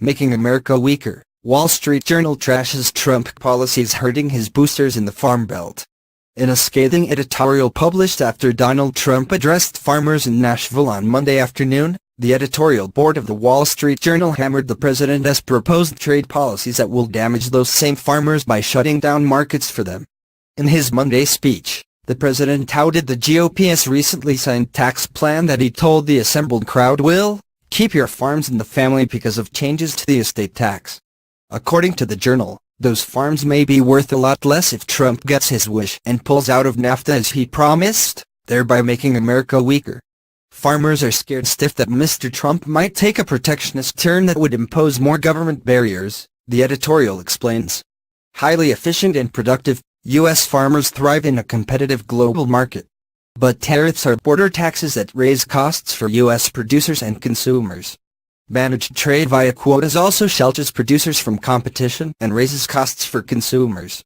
Making America Weaker, Wall Street Journal trashes Trump policies hurting his boosters in the Farm Belt. In a scathing editorial published after Donald Trump addressed farmers in Nashville on Monday afternoon, the editorial board of the Wall Street Journal hammered the president's proposed trade policies that will damage those same farmers by shutting down markets for them. In his Monday speech, the president touted the GOP's recently signed tax plan that he told the assembled crowd will keep your farms in the family because of changes to the estate tax. According to the Journal, those farms may be worth a lot less if Trump gets his wish and pulls out of Nafta as he promised, thereby making America weaker. Farmers are scared stiff that Mr. Trump might take a protectionist turn that would impose more government barriers, the editorial explains. Highly efficient and productive, U.S. farmers thrive in a competitive global market. But tariffs are border taxes that raise costs for U.S. producers and consumers. Managed trade via quotas also shelters producers from competition and raises costs for consumers.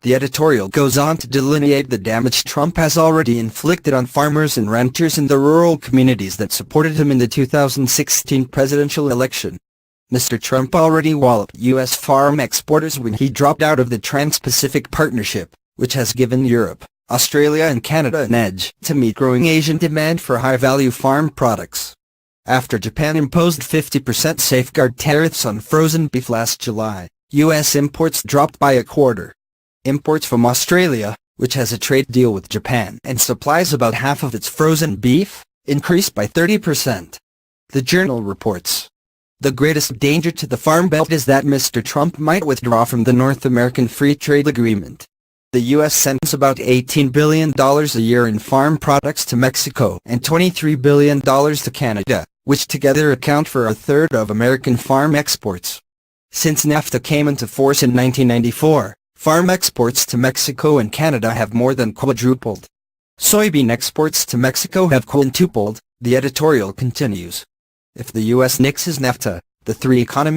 The editorial goes on to delineate the damage Trump has already inflicted on farmers and ranchers in the rural communities that supported him in the 2016 presidential election. Mr. Trump already walloped U.S. farm exporters when he dropped out of the Trans-Pacific Partnership, which has given Europe, Australia and Canada an edge to meet growing Asian demand for high-value farm products. After Japan imposed 50% safeguard tariffs on frozen beef last July, U.S. imports dropped by a quarter. Imports from Australia, which has a trade deal with Japan and supplies about half of its frozen beef, increased by 30%. The Journal reports. The greatest danger to the Farm Belt is that Mr. Trump might withdraw from the North American Free Trade Agreement. The U.S. sends about $18 billion a year in farm products to Mexico and $23 billion to Canada, which together account for a third of American farm exports. Since Nafta came into force in 1994, farm exports to Mexico and Canada have more than quadrupled. Soybean exports to Mexico have quintupled, the editorial continues. If the U.S. nixes Nafta, the three economies